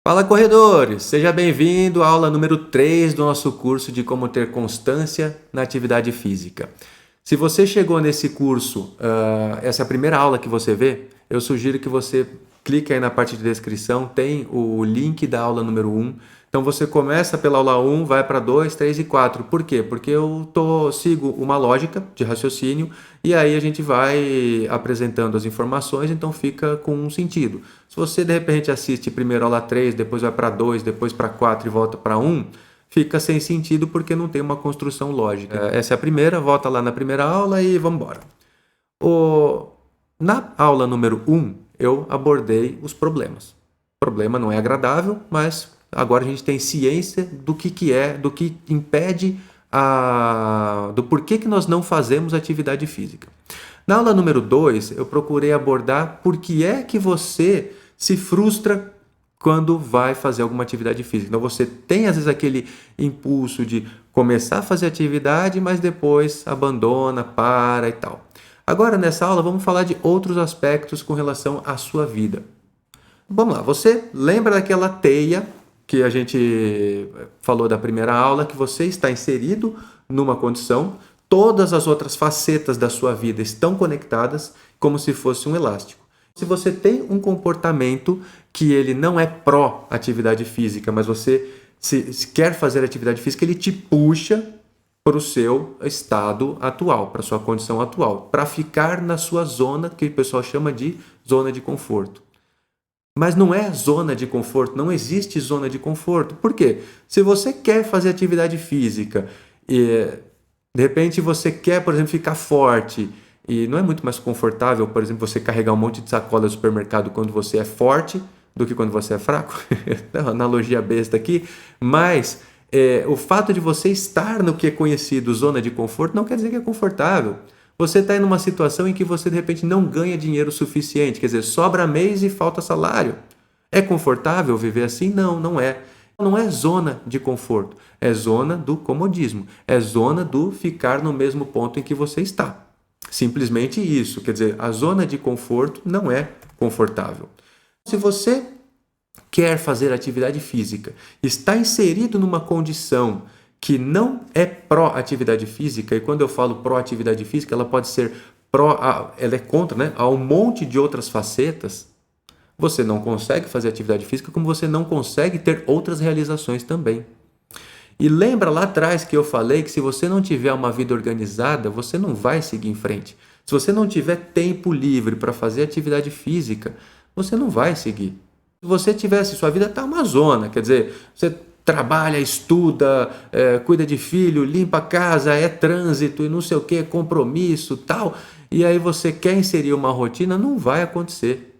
Fala, corredores! Seja bem-vindo à aula número 3 do nosso curso de como ter constância na atividade física. Se você chegou nesse curso, essa é a primeira aula que você vê, eu sugiro que você clique aí na parte de descrição, tem o link da aula número 1. Então você começa pela aula 1, vai para 2, 3 e 4. Por quê? Porque eu sigo uma lógica de raciocínio e aí a gente vai apresentando as informações, então fica com um sentido. Se você de repente assiste primeiro a aula 3, depois vai para 2, depois para 4 e volta para 1, fica sem sentido porque não tem uma construção lógica. Essa é a primeira, volta lá na primeira aula e vamos embora. Na aula número 1, eu abordei os problemas. O problema não é agradável, mas agora a gente tem ciência do que é, do que impede, do porquê que nós não fazemos atividade física. Na aula número 2, eu procurei abordar por que é que você se frustra quando vai fazer alguma atividade física. Então você tem às vezes aquele impulso de começar a fazer atividade, mas depois abandona, para e tal. Agora nessa aula vamos falar de outros aspectos com relação à sua vida. Vamos lá, você lembra daquela teia que a gente falou da primeira aula, que você está inserido numa condição, todas as outras facetas da sua vida estão conectadas como se fosse um elástico. Se você tem um comportamento que ele não é pró-atividade física, mas você se quer fazer atividade física, ele te puxa para o seu estado atual, para a sua condição atual, para ficar na sua zona, que o pessoal chama de zona de conforto. Mas não é zona de conforto, não existe zona de conforto. Por quê? Se você quer fazer atividade física e de repente você quer, por exemplo, ficar forte e não é muito mais confortável, por exemplo, você carregar um monte de sacola do supermercado quando você é forte do que quando você é fraco? É uma analogia besta aqui, mas o fato de você estar no que é conhecido zona de conforto não quer dizer que é confortável. Você está em uma situação em que você de repente não ganha dinheiro suficiente, quer dizer, sobra mês e falta salário. É confortável viver assim? Não, não é. Não é zona de conforto, é zona do comodismo, é zona do ficar no mesmo ponto em que você está. Simplesmente isso, quer dizer, a zona de conforto não é confortável. Se você quer fazer atividade física, está inserido numa condição que não é pró-atividade física, e quando eu falo pró-atividade física, ela pode ser ela é contra, né, a um monte de outras facetas, você não consegue fazer atividade física como você não consegue ter outras realizações também. E lembra lá atrás que eu falei que se você não tiver uma vida organizada, você não vai seguir em frente. Se você não tiver tempo livre para fazer atividade física, você não vai seguir. Se você tivesse, sua vida está uma zona, quer dizer, você trabalha, estuda, cuida de filho, limpa a casa, é trânsito e não sei o que, compromisso, tal, e aí você quer inserir uma rotina, não vai acontecer.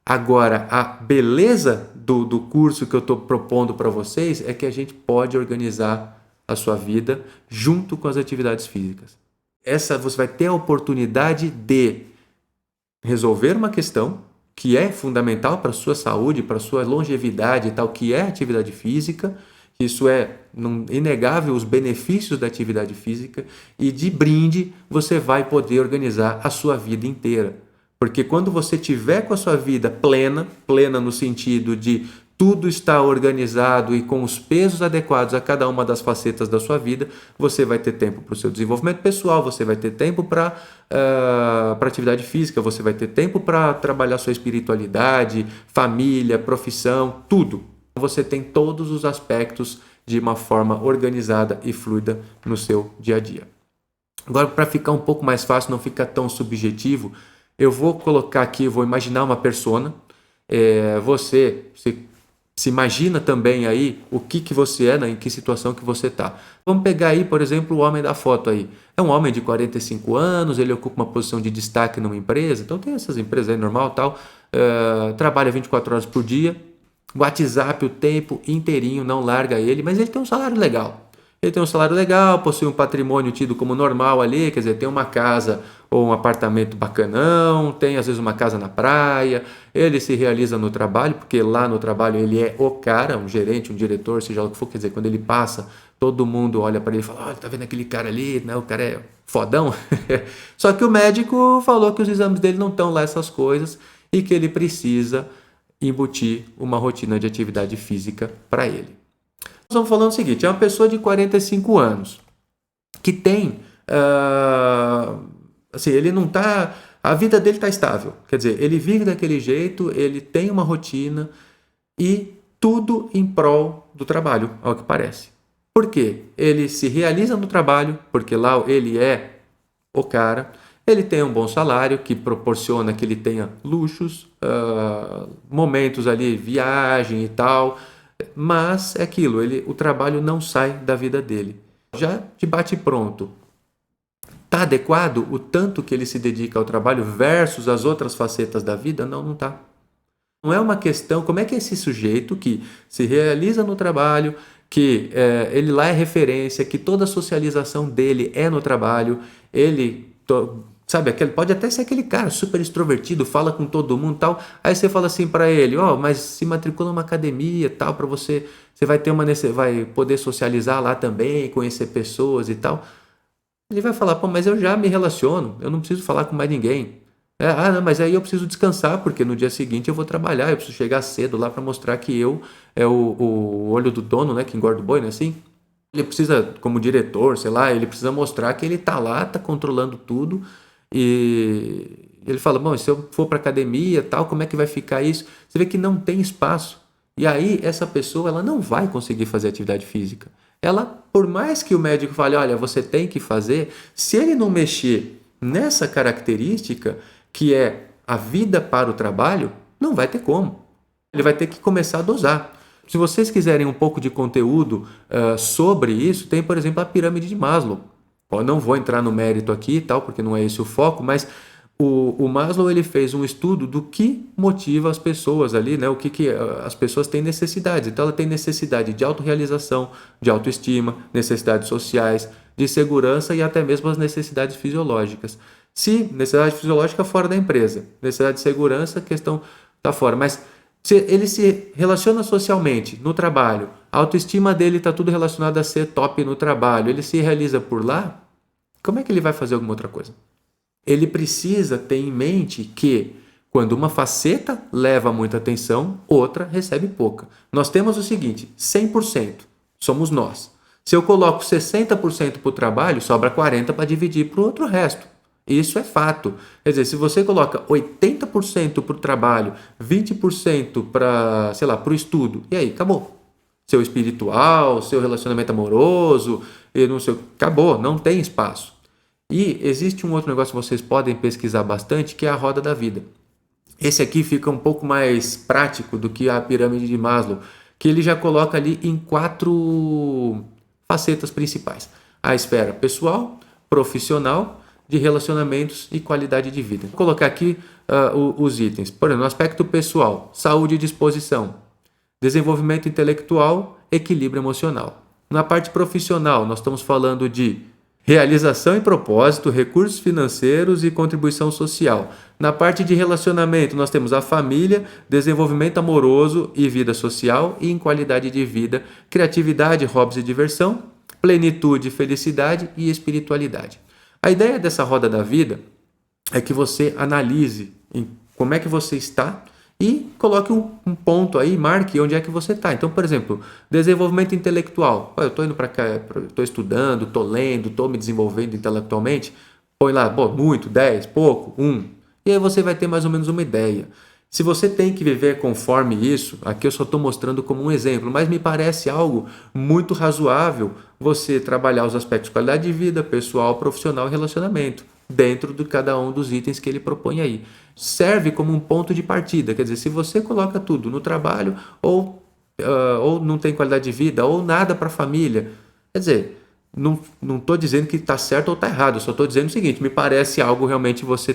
Agora, a beleza do curso que eu estou propondo para vocês é que a gente pode organizar a sua vida junto com as atividades físicas. Você vai ter a oportunidade de resolver uma questão que é fundamental para a sua saúde, para a sua longevidade e tal, que é a atividade física. Isso é inegável, os benefícios da atividade física, e de brinde você vai poder organizar a sua vida inteira. Porque quando você tiver com a sua vida plena, plena no sentido de tudo está organizado e com os pesos adequados a cada uma das facetas da sua vida, você vai ter tempo para o seu desenvolvimento pessoal, você vai ter tempo para atividade física, você vai ter tempo para trabalhar sua espiritualidade, família, profissão, tudo. Você tem todos os aspectos de uma forma organizada e fluida no seu dia a dia. Agora, para ficar um pouco mais fácil, não ficar tão subjetivo, eu vou colocar aqui, eu vou imaginar uma persona. Você se imagina também aí o que você é, né, em que situação que você está. Vamos pegar aí, por exemplo, o homem da foto aí. É um homem de 45 anos, ele ocupa uma posição de destaque numa empresa, então tem essas empresas aí normal, tal, trabalha 24 horas por dia, o WhatsApp o tempo inteirinho, não larga ele, mas ele tem um salário legal. Ele tem um salário legal, possui um patrimônio tido como normal ali, quer dizer, tem uma casa ou um apartamento bacanão, tem às vezes uma casa na praia, ele se realiza no trabalho, porque lá no trabalho ele é o cara, um gerente, um diretor, seja lá o que for, quer dizer, quando ele passa, todo mundo olha para ele e fala, olha, tá vendo aquele cara ali, né? O cara é fodão. Só que o médico falou que os exames dele não estão lá essas coisas e que ele precisa embutir uma rotina de atividade física para ele. Nós vamos falando o seguinte, é uma pessoa de 45 anos que tem, assim, ele não está, a vida dele está estável, quer dizer, ele vive daquele jeito, ele tem uma rotina e tudo em prol do trabalho, ao que parece. Por quê? Ele se realiza no trabalho, porque lá ele é o cara, ele tem um bom salário que proporciona que ele tenha luxos, momentos ali, viagem e tal, mas é aquilo, o trabalho não sai da vida dele. Já de bate-pronto, está adequado o tanto que ele se dedica ao trabalho versus as outras facetas da vida? Não, não está. Não é uma questão, como é que esse sujeito que se realiza no trabalho, que ele lá é referência, que toda a socialização dele é no trabalho, sabe, pode até ser aquele cara super extrovertido, fala com todo mundo e tal, aí você fala assim para ele, mas se matricula numa academia tal, para você vai poder socializar lá também, conhecer pessoas e tal. Ele vai falar, mas eu já me relaciono, eu não preciso falar com mais ninguém. Não, mas aí eu preciso descansar, porque no dia seguinte eu vou trabalhar, eu preciso chegar cedo lá para mostrar que eu é o olho do dono, né, que engorda o boi, não é assim? Ele precisa, como diretor, sei lá, ele precisa mostrar que ele tá lá, tá controlando tudo, e ele fala, bom, se eu for para academia, tal, como é que vai ficar isso? Você vê que não tem espaço. E aí essa pessoa, ela não vai conseguir fazer atividade física. Ela, por mais que o médico fale, olha, você tem que fazer, se ele não mexer nessa característica, que é a vida para o trabalho, não vai ter como. Ele vai ter que começar a dosar. Se vocês quiserem um pouco de conteúdo sobre isso, tem, por exemplo, a pirâmide de Maslow. Eu não vou entrar no mérito aqui e tal, porque não é esse o foco, mas o Maslow ele fez um estudo do que motiva as pessoas ali, né? O que as pessoas têm necessidades. Então, ela tem necessidade de autorrealização, de autoestima, necessidades sociais, de segurança e até mesmo as necessidades fisiológicas. Se necessidade fisiológica fora da empresa, necessidade de segurança, a questão está fora. Mas se ele se relaciona socialmente, no trabalho, a autoestima dele está tudo relacionado a ser top no trabalho, ele se realiza por lá, como é que ele vai fazer alguma outra coisa? Ele precisa ter em mente que quando uma faceta leva muita atenção, outra recebe pouca. Nós temos o seguinte, 100% somos nós. Se eu coloco 60% para o trabalho, sobra 40% para dividir para o outro resto. Isso é fato. Quer dizer, se você coloca 80% para o trabalho, 20% para, sei lá, para o estudo, e aí, acabou. Seu espiritual, seu relacionamento amoroso, e não sei, acabou, não tem espaço. E existe um outro negócio que vocês podem pesquisar bastante, que é a roda da vida. Esse aqui fica um pouco mais prático do que a pirâmide de Maslow, que ele já coloca ali em 4 facetas principais. A esfera pessoal, profissional, de relacionamentos e qualidade de vida. Vou colocar aqui os itens. Por exemplo, no aspecto pessoal, saúde e disposição. Desenvolvimento intelectual, equilíbrio emocional. Na parte profissional, nós estamos falando de realização e propósito, recursos financeiros e contribuição social. Na parte de relacionamento, nós temos a família, desenvolvimento amoroso e vida social, e em qualidade de vida, criatividade, hobbies e diversão, plenitude, felicidade e espiritualidade. A ideia dessa roda da vida é que você analise como é que você está e coloque um ponto aí, marque onde é que você está. Então, por exemplo, desenvolvimento intelectual. Eu estou indo para cá, estou estudando, estou lendo, estou me desenvolvendo intelectualmente. Põe lá, muito, 10, pouco, 1. E aí você vai ter mais ou menos uma ideia. Se você tem que viver conforme isso, aqui eu só estou mostrando como um exemplo, mas me parece algo muito razoável você trabalhar os aspectos de qualidade de vida, pessoal, profissional e relacionamento, dentro de cada um dos itens que ele propõe aí. Serve como um ponto de partida, quer dizer, se você coloca tudo no trabalho, ou não tem qualidade de vida, ou nada para a família, quer dizer, não estou dizendo que está certo ou está errado, eu só estou dizendo o seguinte, me parece algo realmente você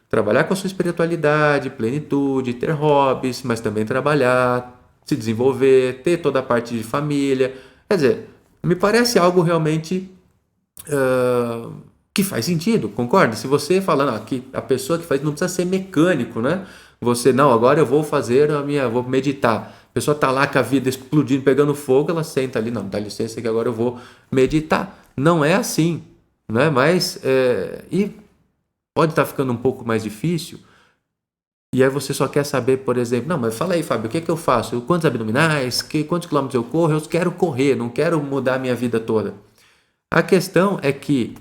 trabalhar com a sua espiritualidade, plenitude, ter hobbies, mas também trabalhar, se desenvolver, ter toda a parte de família. Quer dizer, me parece algo realmente que faz sentido, concorda? Se você falando que a pessoa que faz não precisa ser mecânico, né? Você, não, agora eu vou fazer vou meditar. A pessoa está lá com a vida explodindo, pegando fogo, ela senta ali, não, dá licença que agora eu vou meditar. Não é assim, né? Mas, e pode estar ficando um pouco mais difícil E aí você só quer saber, por exemplo, não, mas fala aí, Fábio, o que é que eu faço? Quantos abdominais? Quantos quilômetros eu corro? Eu quero correr, não quero mudar a minha vida toda. A questão é que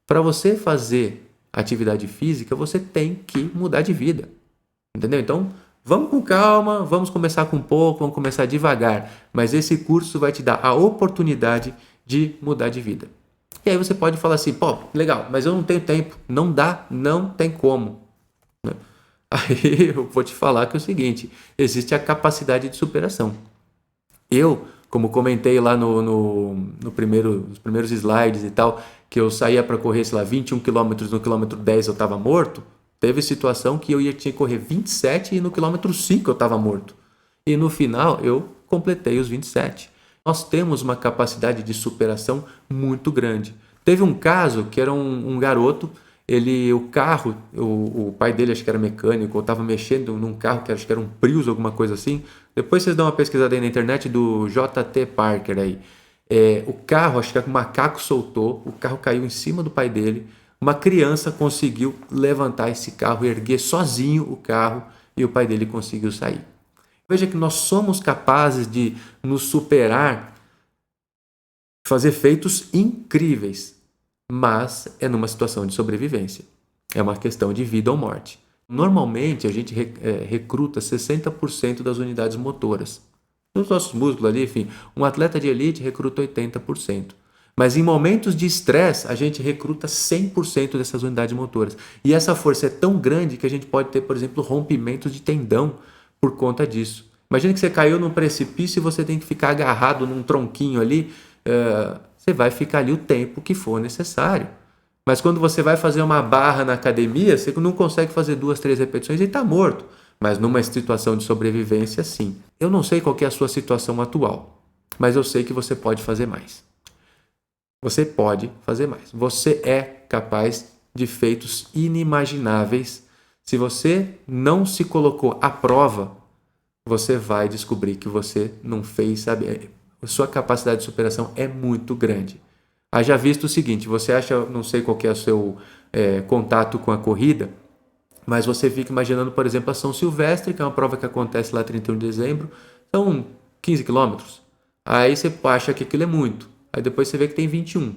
para você fazer atividade física, você tem que mudar de vida. Entendeu? Então, vamos com calma, vamos começar com pouco, vamos começar devagar. Mas esse curso vai te dar a oportunidade de mudar de vida. E aí você pode falar assim, pô, legal, mas eu não tenho tempo. Não dá, não tem como. Aí eu vou te falar que é o seguinte, existe a capacidade de superação. Eu, como comentei lá nos primeiros slides e tal, que eu saía para correr, sei lá, 21 quilômetros, no quilômetro 10 eu estava morto, teve situação que tinha que correr 27 e no quilômetro 5 eu estava morto. E no final eu completei os 27. Nós temos uma capacidade de superação muito grande. Teve um caso que era um garoto, o carro, o pai dele acho que era mecânico, ou estava mexendo num carro que acho que era um Prius, alguma coisa assim. Depois vocês dão uma pesquisada aí na internet do J.T. Parker aí. O carro, acho que o macaco soltou, o carro caiu em cima do pai dele. Uma criança conseguiu levantar esse carro, erguer sozinho o carro e o pai dele conseguiu sair. Veja que nós somos capazes de nos superar, fazer feitos incríveis, mas é numa situação de sobrevivência. É uma questão de vida ou morte. Normalmente, a gente recruta 60% das unidades motoras. Nos nossos músculos ali, enfim, um atleta de elite recruta 80%. Mas em momentos de estresse, a gente recruta 100% dessas unidades motoras. E essa força é tão grande que a gente pode ter, por exemplo, rompimentos de tendão por conta disso. Imagina que você caiu num precipício e você tem que ficar agarrado num tronquinho ali. Você vai ficar ali o tempo que for necessário. Mas quando você vai fazer uma barra na academia, você não consegue fazer 2, 3 repetições e está morto. Mas numa situação de sobrevivência, sim. Eu não sei qual que é a sua situação atual, mas eu sei que você pode fazer mais. Você pode fazer mais. Você é capaz de feitos inimagináveis. Se você não se colocou à prova, você vai descobrir que você não fez, sabe? A sua capacidade de superação é muito grande. Haja visto o seguinte, você acha, não sei qual que é o seu contato com a corrida, mas você fica imaginando, por exemplo, a São Silvestre, que é uma prova que acontece lá 31 de dezembro, são 15 quilômetros. Aí você acha que aquilo é muito. Aí depois você vê que tem 21.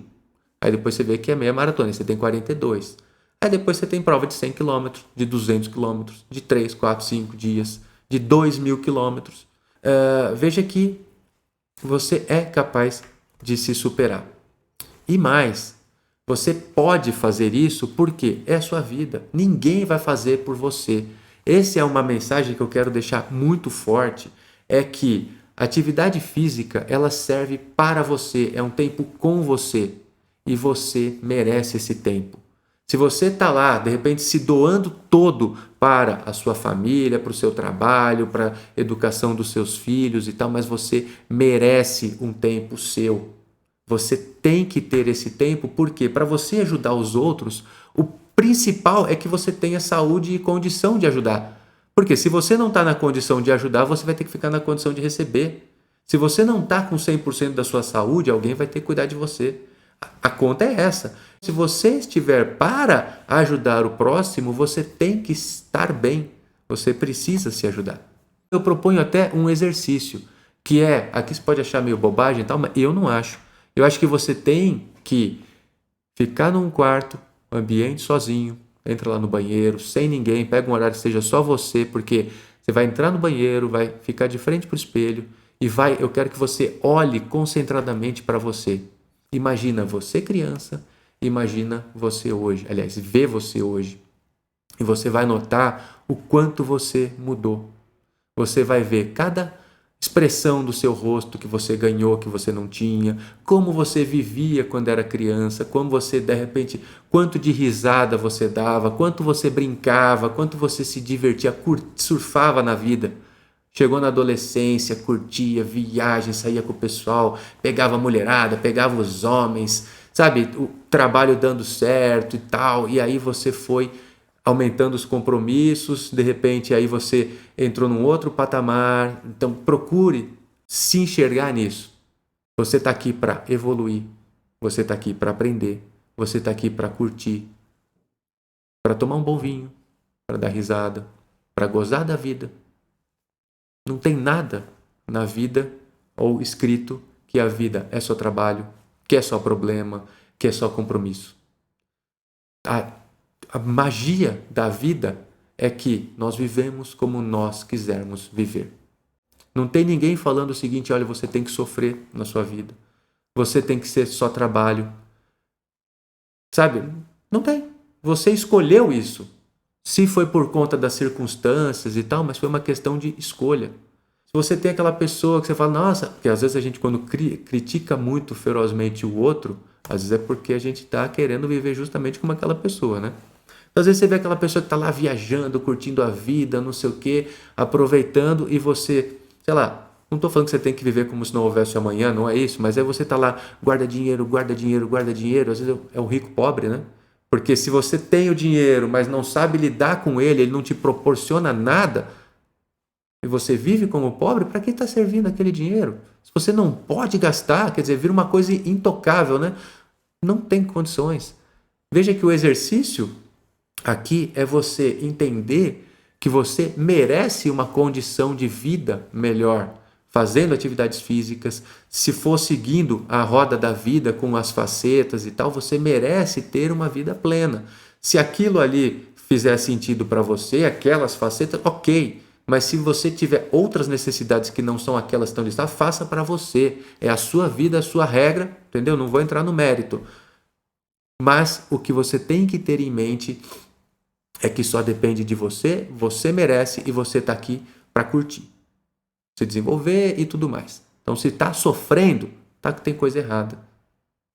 Aí depois você vê que é meia maratona, aí você tem 42. Aí depois você tem prova de 100 quilômetros, de 200 quilômetros, de 3, 4, 5 dias, de 2.000 quilômetros. Veja que você é capaz de se superar. E mais, você pode fazer isso porque é a sua vida. Ninguém vai fazer por você. Essa é uma mensagem que eu quero deixar muito forte, é que a atividade física, ela serve para você, é um tempo com você e você merece esse tempo. Se você está lá, de repente, se doando todo para a sua família, para o seu trabalho, para a educação dos seus filhos e tal, mas você merece um tempo seu. Você tem que ter esse tempo, porque para você ajudar os outros, o principal é que você tenha saúde e condição de ajudar. Porque se você não está na condição de ajudar, você vai ter que ficar na condição de receber. Se você não está com 100% da sua saúde, alguém vai ter que cuidar de você. A conta é essa. Se você estiver para ajudar o próximo, você tem que estar bem. Você precisa se ajudar. Eu proponho até um exercício, que aqui você pode achar meio bobagem e tal, mas eu não acho. Eu acho que você tem que ficar num quarto, ambiente sozinho, entra lá no banheiro, sem ninguém, pega um horário que seja só você, porque você vai entrar no banheiro, vai ficar de frente para o espelho e eu quero que você olhe concentradamente para você. Imagina você criança, imagina você hoje, aliás, vê você hoje. E você vai notar o quanto você mudou. Você vai ver cada expressão do seu rosto que você ganhou, que você não tinha, como você vivia quando era criança, como você, de repente, quanto de risada você dava, quanto você brincava, quanto você se divertia, surfava na vida. Chegou na adolescência, curtia, viagem, saía com o pessoal, pegava a mulherada, pegava os homens, sabe, o trabalho dando certo e tal, e aí você foi aumentando os compromissos, de repente aí você entrou num outro patamar. Então procure se enxergar nisso. Você está aqui para evoluir, você está aqui para aprender, você está aqui para curtir, para tomar um bom vinho, para dar risada, para gozar da vida. Não tem nada na vida ou escrito que a vida é só trabalho, que é só problema, que é só compromisso. A magia da vida é que nós vivemos como nós quisermos viver. Não tem ninguém falando o seguinte: olha, você tem que sofrer na sua vida, você tem que ser só trabalho. Sabe? Não tem. Você escolheu isso. Se foi por conta das circunstâncias e tal, mas foi uma questão de escolha. Se você tem aquela pessoa que você fala, nossa, porque às vezes a gente quando critica muito ferozmente o outro, às vezes é porque a gente está querendo viver justamente como aquela pessoa, né? Então, às vezes você vê aquela pessoa que está lá viajando, curtindo a vida, não sei o quê, aproveitando, e você, sei lá, não estou falando que você tem que viver como se não houvesse amanhã, não é isso, mas aí você está lá, guarda dinheiro, guarda dinheiro, guarda dinheiro, às vezes é o rico pobre, né? Porque se você tem o dinheiro, mas não sabe lidar com ele, ele não te proporciona nada, e você vive como pobre, para que está servindo aquele dinheiro? Se você não pode gastar, quer dizer, vira uma coisa intocável, né? Não tem condições. Veja que o exercício aqui é você entender que você merece uma condição de vida melhor, fazendo atividades físicas. Se for seguindo a roda da vida com as facetas e tal, você merece ter uma vida plena. Se aquilo ali fizer sentido para você, aquelas facetas, ok. Mas se você tiver outras necessidades que não são aquelas que estão listadas, faça para você. É a sua vida, a sua regra, entendeu? Não vou entrar no mérito. Mas o que você tem que ter em mente é que só depende de você, você merece e você está aqui para curtir, se desenvolver e tudo mais. Então, se está sofrendo, tá que tem coisa errada.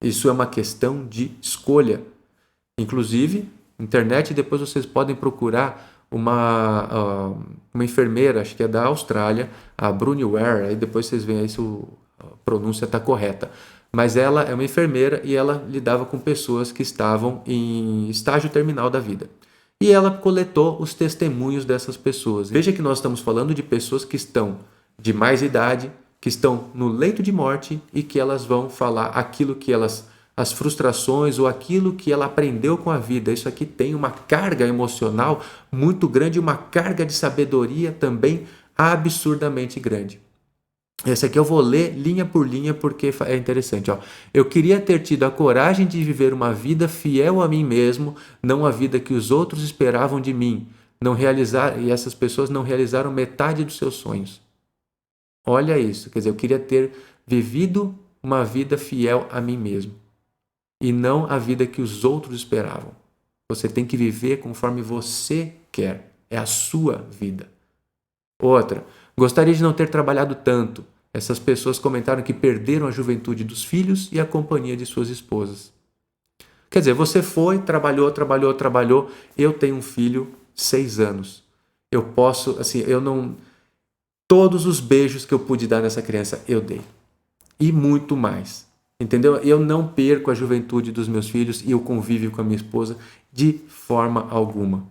Isso é uma questão de escolha. Inclusive, internet, depois vocês podem procurar uma enfermeira, acho que é da Austrália, a Bronnie Ware, aí depois vocês veem aí se a pronúncia está correta. Mas ela é uma enfermeira e ela lidava com pessoas que estavam em estágio terminal da vida. E ela coletou os testemunhos dessas pessoas. Veja que nós estamos falando de pessoas que estão de mais idade, que estão no leito de morte e que elas vão falar aquilo que as frustrações ou aquilo que ela aprendeu com a vida. Isso aqui tem uma carga emocional muito grande, uma carga de sabedoria também absurdamente grande. Esse aqui eu vou ler linha por linha porque é interessante. Ó. Eu queria ter tido a coragem de viver uma vida fiel a mim mesmo, não a vida que os outros esperavam de mim. E essas pessoas não realizaram metade dos seus sonhos. Olha isso, quer dizer, eu queria ter vivido uma vida fiel a mim mesmo e não a vida que os outros esperavam. Você tem que viver conforme você quer. É a sua vida. Outra, gostaria de não ter trabalhado tanto. Essas pessoas comentaram que perderam a juventude dos filhos e a companhia de suas esposas. Quer dizer, você foi, trabalhou. Eu tenho um filho, 6 anos. Eu posso, assim, eu não... Todos os beijos que eu pude dar nessa criança, eu dei. E muito mais. Entendeu? Eu não perco a juventude dos meus filhos e o convívio com a minha esposa de forma alguma.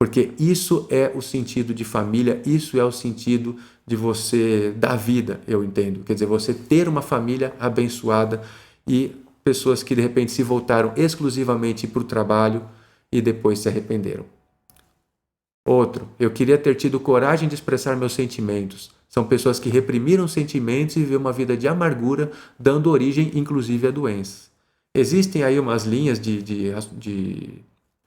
Porque isso é o sentido de família, isso é o sentido de você dar vida, eu entendo. Quer dizer, você ter uma família abençoada e pessoas que de repente se voltaram exclusivamente para o trabalho e depois se arrependeram. Outro, eu queria ter tido coragem de expressar meus sentimentos. São pessoas que reprimiram sentimentos e viveram uma vida de amargura, dando origem inclusive a doenças. Existem aí umas linhas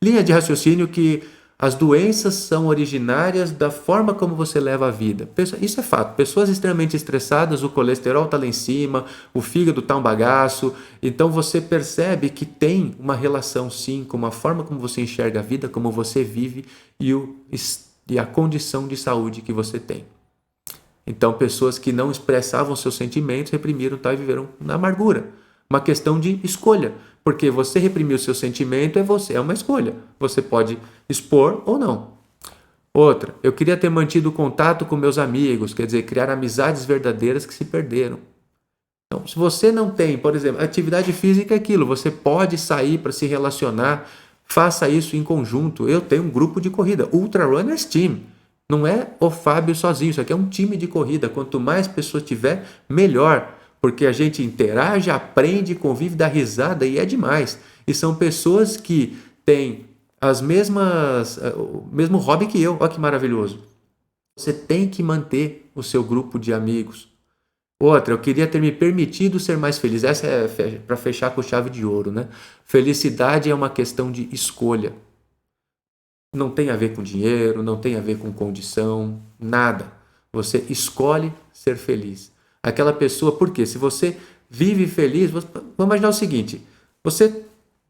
linha de raciocínio que as doenças são originárias da forma como você leva a vida. Isso é fato. Pessoas extremamente estressadas, o colesterol está lá em cima, o fígado está um bagaço. Então você percebe que tem uma relação sim com a forma como você enxerga a vida, como você vive e a condição de saúde que você tem. Então pessoas que não expressavam seus sentimentos, reprimiram e viveram na amargura. Uma questão de escolha. Porque você reprimir o seu sentimento é uma escolha. Você pode expor ou não. Outra, eu queria ter mantido contato com meus amigos, quer dizer, criar amizades verdadeiras que se perderam. Então, se você não tem, por exemplo, atividade física é aquilo, você pode sair para se relacionar, faça isso em conjunto. Eu tenho um grupo de corrida, Ultra Runners Team. Não é o Fábio sozinho, isso aqui é um time de corrida. Quanto mais pessoas tiver, melhor. Porque a gente interage, aprende, convive, dá risada e é demais. E são pessoas que têm o mesmo hobby que eu. Olha que maravilhoso. Você tem que manter o seu grupo de amigos. Outra, eu queria ter me permitido ser mais feliz. Essa é para fechar com chave de ouro, né? Felicidade é uma questão de escolha. Não tem a ver com dinheiro, não tem a ver com condição, nada. Você escolhe ser feliz. Aquela pessoa, por quê? Se você vive feliz, vamos imaginar o seguinte: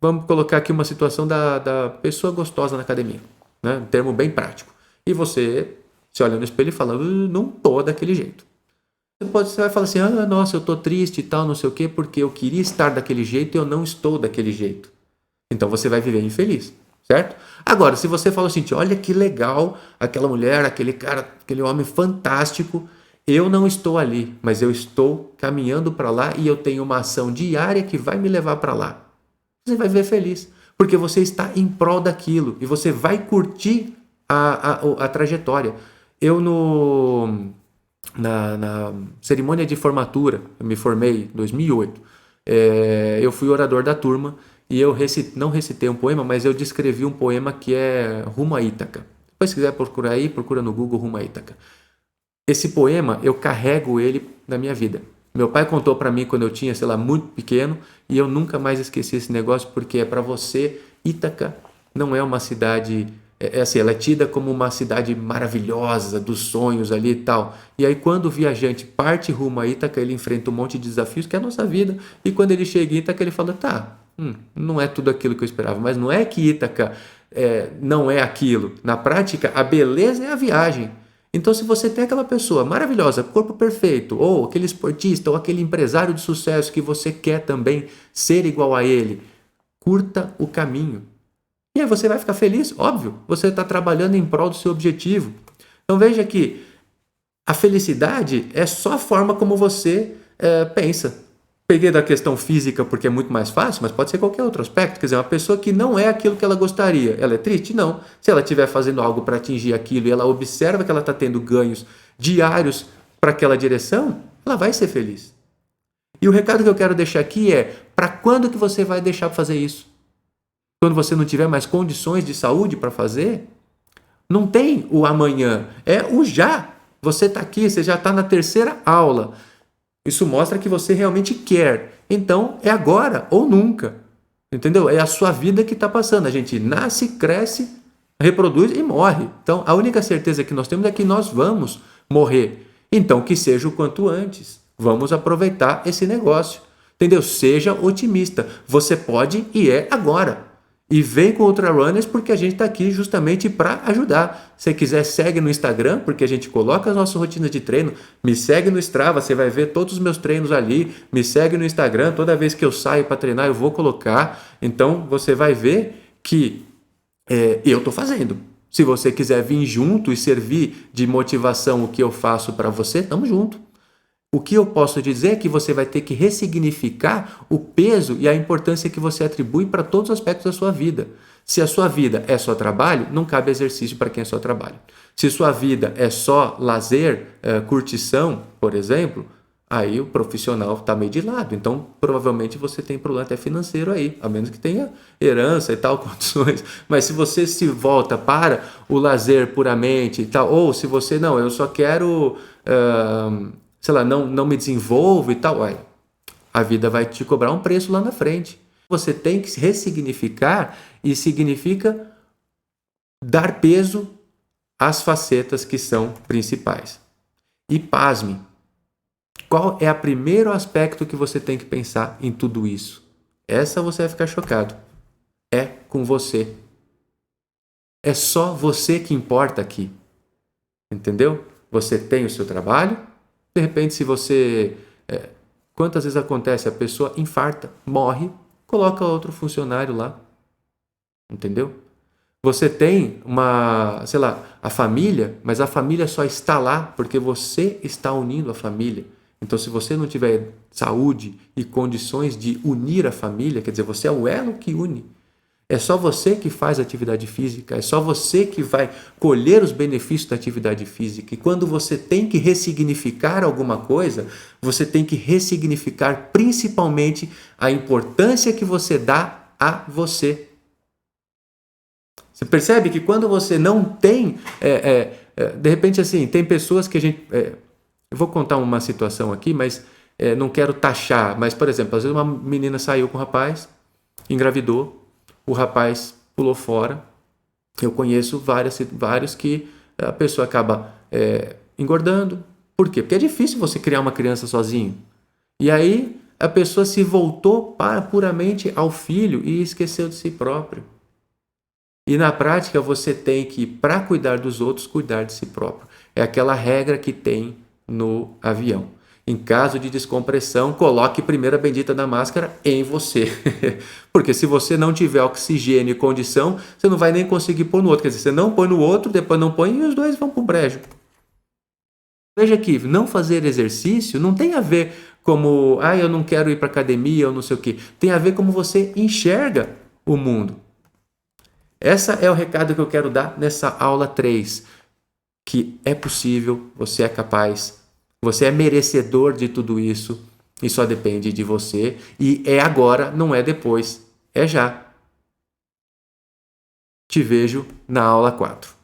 vamos colocar aqui uma situação da pessoa gostosa na academia, né? Um termo bem prático. E você se olha no espelho e fala, não tô daquele jeito. Você vai falar assim, nossa, eu tô triste e tal, não sei o quê, porque eu queria estar daquele jeito e eu não estou daquele jeito. Então você vai viver infeliz, certo? Agora, se você fala assim, olha que legal, aquela mulher, aquele cara, aquele homem fantástico, eu não estou ali, mas eu estou caminhando para lá e eu tenho uma ação diária que vai me levar para lá. Você vai viver feliz, porque você está em prol daquilo e você vai curtir a trajetória. Eu na cerimônia de formatura, eu me formei em 2008, eu fui orador da turma e eu não recitei um poema, mas eu descrevi um poema que é Rumo a Ítaca. Depois, se quiser procurar aí, procura no Google Rumo a Ítaca. Esse poema, eu carrego ele na minha vida. Meu pai contou para mim quando eu tinha, sei lá, muito pequeno, e eu nunca mais esqueci esse negócio, porque é para você, Ítaca não é uma cidade, assim, ela é tida como uma cidade maravilhosa, dos sonhos ali e tal. E aí quando o viajante parte rumo a Ítaca, ele enfrenta um monte de desafios, que é a nossa vida, e quando ele chega em Ítaca, ele fala, tá, não é tudo aquilo que eu esperava, mas não é que Ítaca não é aquilo. Na prática, a beleza é a viagem. Então, se você tem aquela pessoa maravilhosa, corpo perfeito, ou aquele esportista, ou aquele empresário de sucesso que você quer também ser igual a ele, curta o caminho. E aí você vai ficar feliz, óbvio. Você está trabalhando em prol do seu objetivo. Então, veja que a felicidade é só a forma como você pensa. Peguei da questão física porque é muito mais fácil, mas pode ser qualquer outro aspecto. Quer dizer, uma pessoa que não é aquilo que ela gostaria, ela é triste? Não. Se ela estiver fazendo algo para atingir aquilo e ela observa que ela está tendo ganhos diários para aquela direção, ela vai ser feliz. E o recado que eu quero deixar aqui é, para quando que você vai deixar de fazer isso? Quando você não tiver mais condições de saúde para fazer? Não tem o amanhã, é o já. Você está aqui, você já está na terceira aula. Isso mostra que você realmente quer. Então, é agora ou nunca. Entendeu? É a sua vida que está passando. A gente nasce, cresce, reproduz e morre. Então, a única certeza que nós temos é que nós vamos morrer. Então, que seja o quanto antes. Vamos aproveitar esse negócio. Entendeu? Seja otimista. Você pode e é agora. E vem com Ultra Runners porque a gente está aqui justamente para ajudar. Se quiser, segue no Instagram, porque a gente coloca as nossas rotinas de treino. Me segue no Strava, você vai ver todos os meus treinos ali. Me segue no Instagram, toda vez que eu saio para treinar eu vou colocar. Então você vai ver que eu estou fazendo. Se você quiser vir junto e servir de motivação o que eu faço para você, estamos juntos. O que eu posso dizer é que você vai ter que ressignificar o peso e a importância que você atribui para todos os aspectos da sua vida. Se a sua vida é só trabalho, não cabe exercício para quem é só trabalho. Se sua vida é só lazer, curtição, por exemplo, aí o profissional está meio de lado. Então, provavelmente você tem problema até financeiro aí, a menos que tenha herança e tal, condições. Mas se você se volta para o lazer puramente e tal, ou se você, não, eu só quero... sei lá, não me desenvolvo e tal, olha, a vida vai te cobrar um preço lá na frente. Você tem que se ressignificar e significa dar peso às facetas que são principais. E pasme, qual é o primeiro aspecto que você tem que pensar em tudo isso? Essa você vai ficar chocado. É com você. É só você que importa aqui. Entendeu? Você tem o seu trabalho. De repente, se você... quantas vezes acontece? A pessoa infarta, morre, coloca outro funcionário lá. Entendeu? Você tem sei lá, a família, mas a família só está lá porque você está unindo a família. Então, se você não tiver saúde e condições de unir a família, quer dizer, você é o elo que une. É só você que faz atividade física, é só você que vai colher os benefícios da atividade física. E quando você tem que ressignificar alguma coisa, você tem que ressignificar principalmente a importância que você dá a você. Você percebe que quando você não tem, de repente assim, tem pessoas que a gente, eu vou contar uma situação aqui, mas não quero taxar, mas por exemplo, às vezes uma menina saiu com um rapaz, engravidou, o rapaz pulou fora. Eu conheço vários que a pessoa acaba engordando. Por quê? Porque é difícil você criar uma criança sozinho. E aí a pessoa se voltou puramente ao filho e esqueceu de si próprio. E na prática você tem que, para cuidar dos outros, cuidar de si próprio. É aquela regra que tem no avião. Em caso de descompressão, coloque primeiro a bendita da máscara em você. Porque se você não tiver oxigênio e condição, você não vai nem conseguir pôr no outro. Quer dizer, você não põe no outro, depois não põe e os dois vão para o brejo. Veja que não fazer exercício não tem a ver como, eu não quero ir para academia ou não sei o quê. Tem a ver como você enxerga o mundo. Esse é o recado que eu quero dar nessa aula 3, que é possível, você é capaz, você é merecedor de tudo isso e só depende de você. E é agora, não é depois, é já. Te vejo na aula 4.